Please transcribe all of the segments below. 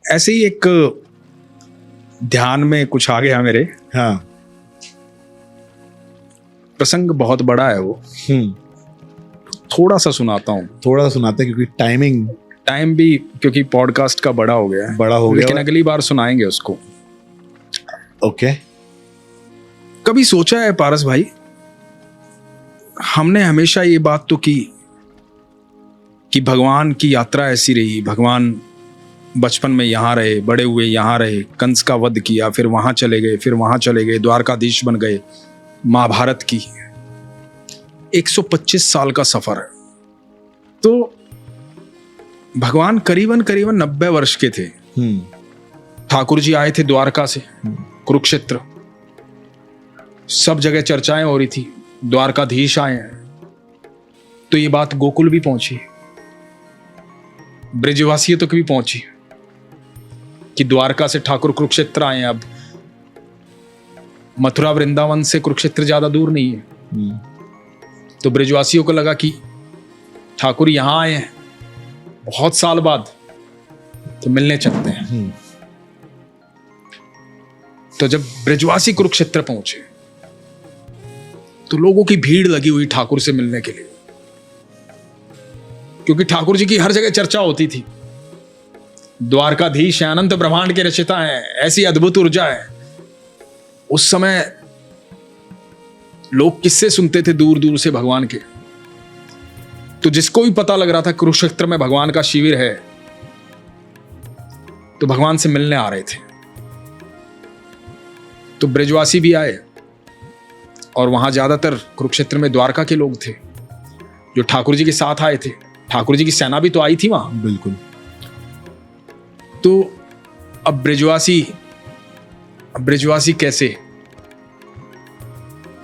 ऐसे ही एक ध्यान में कुछ आ गया मेरे। हाँ। प्रसंग बहुत बड़ा है वो, थोड़ा सा सुनाता हूँ। थोड़ा सा सुनाते हैं क्योंकि टाइम भी क्योंकि पॉडकास्ट का बड़ा हो गया है, बड़ा हो गया, लेकिन अगली बार सुनाएंगे उसको। ओके। कभी सोचा है पारस भाई, हमने हमेशा ये बात तो की कि भगवान की यात्रा ऐसी रही, भगवान बचपन में यहाँ रहे, बड़े हुए यहाँ रहे, कंस का वध किया, फिर वहां चले गए, फिर वहां चले गए, द्वारकाधीश बन गए, महाभारत की 125 साल का सफर है। तो भगवान करीबन 90 वर्ष के थे। ठाकुर जी आए थे द्वारका से, कुरुक्षेत्र, सब जगह चर्चाएं हो रही थी, द्वारकाधीश आए हैं। तो ये बात गोकुल भी पहुंची, ब्रजवासियों तक भी पहुंची कि द्वारका से ठाकुर कुरुक्षेत्र आए हैं। अब मथुरा वृंदावन से कुरुक्षेत्र ज्यादा दूर नहीं है। तो ब्रजवासियों को लगा कि ठाकुर यहां आए हैं बहुत साल बाद, तो मिलने चलते हैं। तो जब ब्रजवासी कुरुक्षेत्र पहुंचे तो लोगों की भीड़ लगी हुई ठाकुर से मिलने के लिए, क्योंकि ठाकुर जी की हर जगह चर्चा होती थी। द्वारकाधीश हैं, अनंत ब्रह्मांड के रचयिता हैं, ऐसी अद्भुत ऊर्जा है। उस समय लोग किससे सुनते थे दूर दूर से भगवान के। तो जिसको भी पता लग रहा था कुरुक्षेत्र में भगवान का शिविर है, तो भगवान से मिलने आ रहे थे। तो ब्रजवासी भी आए, और वहां ज्यादातर कुरुक्षेत्र में द्वारका के लोग थे जो ठाकुर जी के साथ आए थे। ठाकुर जी की सेना भी तो आई थी वहां। बिल्कुल। तो अब ब्रजवासी कैसे?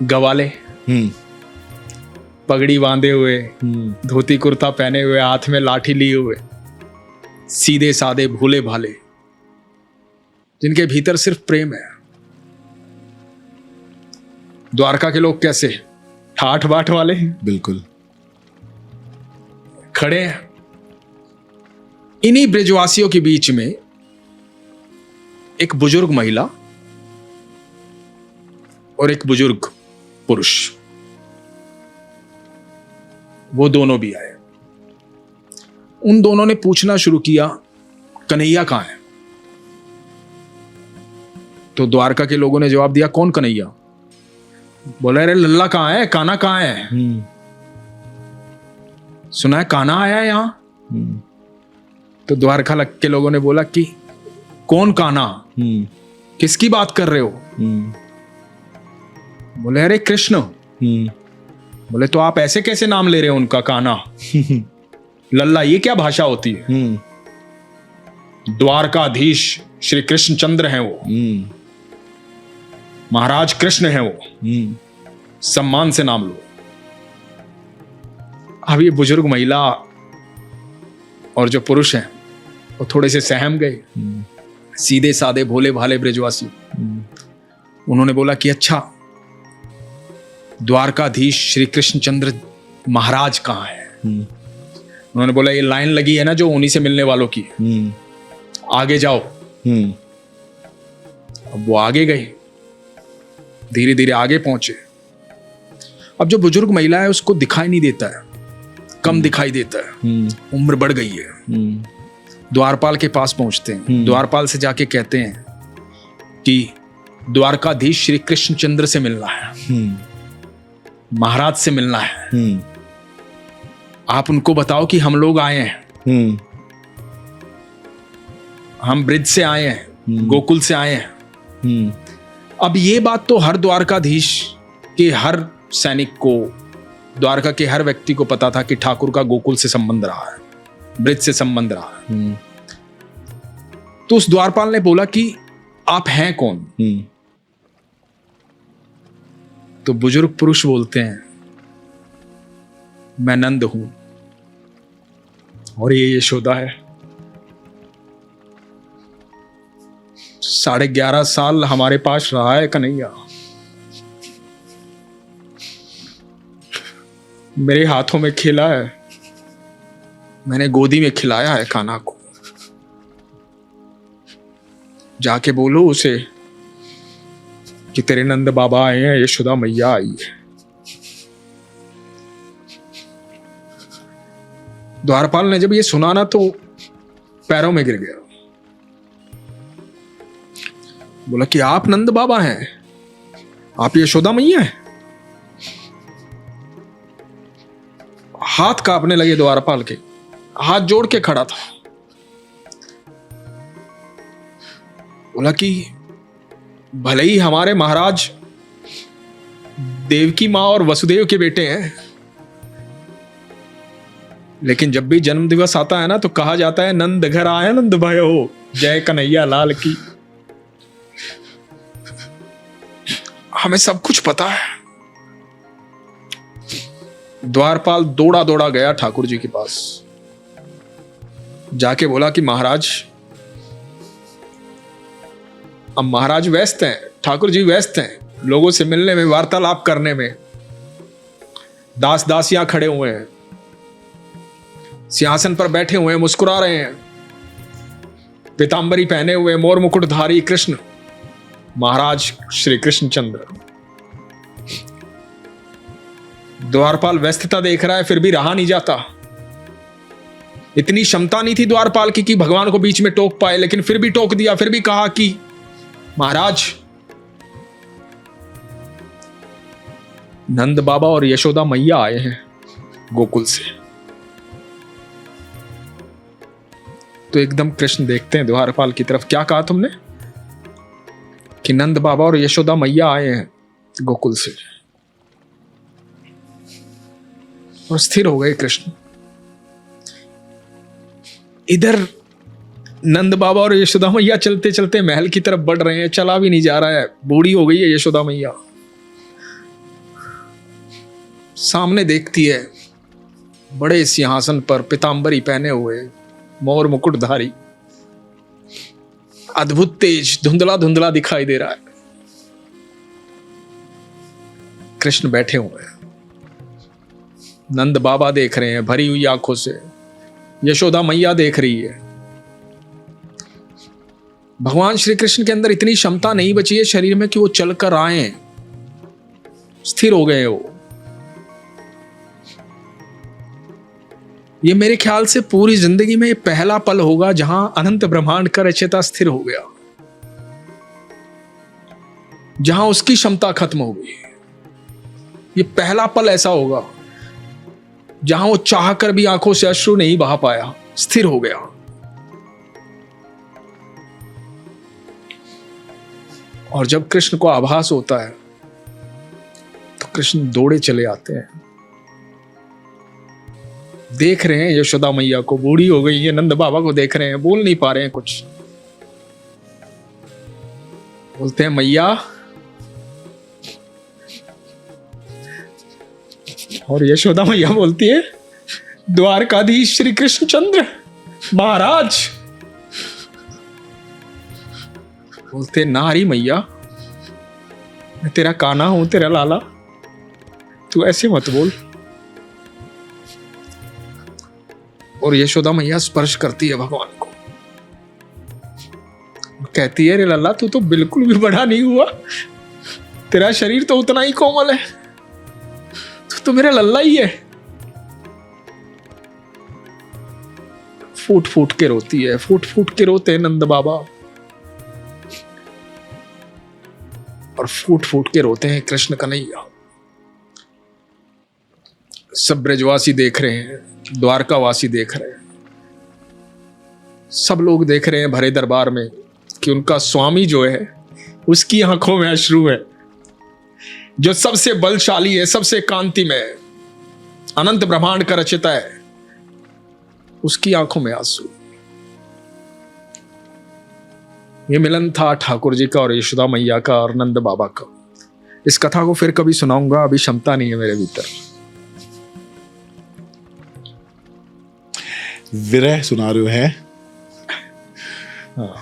गवाले, पगड़ी बांधे हुए, धोती कुर्ता पहने हुए, हाथ में लाठी लिए हुए, सीधे साधे भोले भाले, जिनके भीतर सिर्फ प्रेम है। द्वारका के लोग कैसे? ठाठ बाट वाले, बिल्कुल खड़े हैं। इन्हीं ब्रजवासियों के बीच में एक बुजुर्ग महिला और एक बुजुर्ग पुरुष, वो दोनों भी आए। उन दोनों ने पूछना शुरू किया, कन्हैया कहां है? तो द्वारका के लोगों ने जवाब दिया, कौन कन्हैया? बोला, अरे लल्ला कहां है, कान्हा कहां है? सुना है कान्हा आया है यहां। तो द्वारका के लोगों ने बोला कि कौन कान्हा, किसकी बात कर रहे हो? बोले, अरे कृष्ण। बोले, तो आप ऐसे कैसे नाम ले रहे हो उनका, कान्हा लल्ला, ये क्या भाषा होती है? द्वारकाधीश श्री कृष्ण चंद्र हैं वो, महाराज कृष्ण हैं वो, सम्मान से नाम लो। अब ये बुजुर्ग महिला और जो पुरुष हैं वो थोड़े से सहम गए। सीधे साधे भोले भाले ब्रजवासी, उन्होंने बोला कि अच्छा, द्वारकाधीश श्री कृष्ण चंद्र महाराज कहाँ है? उन्होंने बोला, ये लाइन लगी है ना जो उन्हीं से मिलने वालों की, आगे जाओ। अब वो आगे गए, धीरे धीरे आगे पहुंचे। अब जो बुजुर्ग महिला है उसको दिखाई नहीं देता है, कम दिखाई देता है, उम्र बढ़ गई है। द्वारपाल के पास पहुंचते हैं, द्वारपाल से जाके कहते हैं कि द्वारकाधीश श्री कृष्ण चंद्र से मिलना है, महाराज से मिलना है। आप उनको बताओ कि हम लोग आए हैं, हम ब्रिज से आए हैं, गोकुल से आए हैं। अब ये बात तो हर द्वारकाधीश के हर सैनिक को, द्वारका के हर व्यक्ति को पता था कि ठाकुर का गोकुल से संबंध रहा है, ब्रिज से संबंध रहा है। तो उस द्वारपाल ने बोला कि आप हैं कौन? तो बुजुर्ग पुरुष बोलते हैं, मैं नंद हूं और ये यशोदा है। 11.5 साल हमारे पास रहा है कन्हैया, मेरे हाथों में खेला है, मैंने गोदी में खिलाया है कान्हा को। जाके बोलो उसे कि तेरे नंद बाबा आए हैं, यशोदा मैया आई है। द्वारपाल ने जब ये सुना ना तो पैरों में गिर गया। बोला कि आप नंद बाबा हैं, आप यशोदा मैया हैं? हाथ कांपने लगे द्वारपाल के, हाथ जोड़ के खड़ा था। बोला कि भले ही हमारे महाराज देवकी माँ और वसुदेव के बेटे हैं, लेकिन जब भी जन्म दिवस आता है ना तो कहा जाता है नंद घर आए नंद भयो, जय कन्हैया लाल की। हमें सब कुछ पता है। द्वारपाल दौड़ा दौड़ा गया ठाकुर जी के पास, जाके बोला कि महाराज, अब महाराज व्यस्त हैं, ठाकुर जी व्यस्त हैं लोगों से मिलने में, वार्तालाप करने में। दास दासियां खड़े हुए हैं, सिंहासन पर बैठे हुए हैं, मुस्कुरा रहे हैं, पीतांबरी पहने हुए मोर मुकुटधारी कृष्ण, महाराज श्री कृष्णचंद्र। द्वारपाल व्यस्तता देख रहा है, फिर भी रहा नहीं जाता। इतनी क्षमता नहीं थी द्वारपाल की कि भगवान को बीच में टोक पाए, लेकिन फिर भी टोक दिया। फिर भी कहा कि महाराज, नंद बाबा और यशोदा मैया आए हैं गोकुल से। तो एकदम कृष्ण देखते हैं द्वारपाल की तरफ। क्या कहा तुमने? कि नंद बाबा और यशोदा मैया आए हैं गोकुल से। और स्थिर हो गए कृष्ण। इधर नंद बाबा और यशोदा मैया चलते चलते महल की तरफ बढ़ रहे हैं। चला भी नहीं जा रहा है, बूढ़ी हो गई है यशोदा मैया। सामने देखती है, बड़े सिंहासन पर पीतांबरी पहने हुए मोर मुकुटधारी, अद्भुत तेज, धुंधला धुंधला दिखाई दे रहा है। कृष्ण बैठे हुए हैं, नंद बाबा देख रहे हैं भरी हुई आंखों से, यशोदा मैया देख रही है। भगवान श्री कृष्ण के अंदर इतनी क्षमता नहीं बची है शरीर में कि वो चलकर आए, स्थिर हो गए वो। ये मेरे ख्याल से पूरी जिंदगी में पहला पल होगा जहां अनंत ब्रह्मांड का रचयिता स्थिर हो गया, जहां उसकी क्षमता खत्म हो गई। ये पहला पल ऐसा होगा जहां वो चाहकर भी आंखों से अश्रु नहीं बहा पाया, स्थिर हो गया। और जब कृष्ण को आभास होता है तो कृष्ण दौड़े चले आते हैं। देख रहे हैं यशोदा मैया को, बूढ़ी हो गई है, नंद बाबा को देख रहे हैं, बोल नहीं पा रहे हैं कुछ। बोलते हैं मैया, और यशोदा मैया बोलती है द्वारकाधीश श्री कृष्णचंद्र महाराज। बोलते नारी मैया, मैं तेरा कान्हा हूं, तेरा लाला, तू ऐसे मत बोल। और यशोदा मैया स्पर्श करती है भगवान को, कहती है रे लल्ला, तू तो बिल्कुल भी बड़ा नहीं हुआ, तेरा शरीर तो उतना ही कोमल है, तू तो मेरा लल्ला ही है। फूट फूट के रोती है, फूट फूट के रोते हैं नंद बाबा, और फूट फूट के रोते हैं कृष्ण कन्हैया। सब ब्रजवासी देख रहे हैं, द्वारकावासी देख रहे हैं, सब लोग देख रहे हैं भरे दरबार में कि उनका स्वामी जो है उसकी आंखों में अश्रु है, जो सबसे बलशाली है, सबसे कांतिमय है, अनंत ब्रह्मांड का रचयिता है, उसकी आंखों में आंसू। ये मिलन था ठाकुर जी का और यशोदा मैया का और नंद बाबा का। इस कथा को फिर कभी सुनाऊंगा, अभी क्षमता नहीं है मेरे भीतर। विरह सुना रहे हैं। हाँ।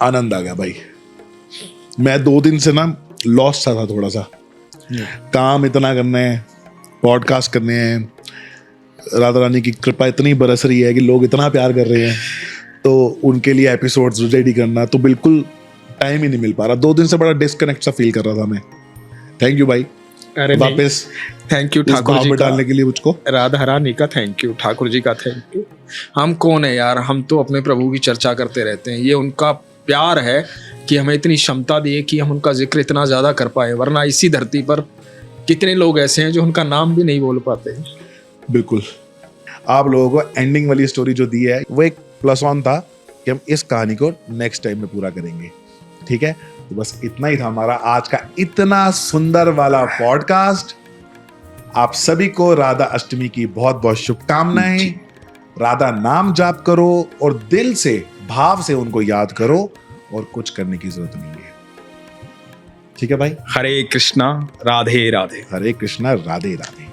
आनंद आ गया भाई। मैं 2 दिन से ना लॉस था थोड़ा सा, काम इतना करना है, पॉडकास्ट करने हैं, राधा रानी की कृपा इतनी बरस रही है कि लोग इतना प्यार कर रहे हैं, तो उनके लिए एपिसोड्स रेडी करना, तो बिल्कुल टाइम ही नहीं मिल पा रहा। 2 दिन से बड़ा डिस्कनेक्ट सा फील कर रहा था मैं। थैंक यू भाई, अरे वापस थैंक यू इस ठाकुर भाव जी में का, डालने के लिए मुझको। राधा रानी का थैंक यू, ठाकुर जी का थैंक यू। हम कौन है यार, हम तो अपने प्रभु की चर्चा करते रहते हैं। ये उनका प्यार है कि हमें इतनी क्षमता दी है कि हम उनका जिक्र इतना ज़्यादा कर पाए, वरना इसी धरती पर कितने लोग ऐसे हैं जो उनका नाम भी नहीं बोल पाते। बिल्कुल, आप लोगों को एंडिंग वाली स्टोरी जो दी है वो एक प्लस ऑन था कि हम इस कहानी को नेक्स्ट टाइम में पूरा करेंगे। ठीक है, तो बस इतना ही था हमारा आज का इतना सुंदर वाला पॉडकास्ट। आप सभी को राधा अष्टमी की बहुत बहुत शुभकामनाएं। राधा नाम जाप करो और दिल से भाव से उनको याद करो, और कुछ करने की जरूरत नहीं है। ठीक है भाई, हरे कृष्णा राधे राधे। हरे कृष्णा राधे राधे।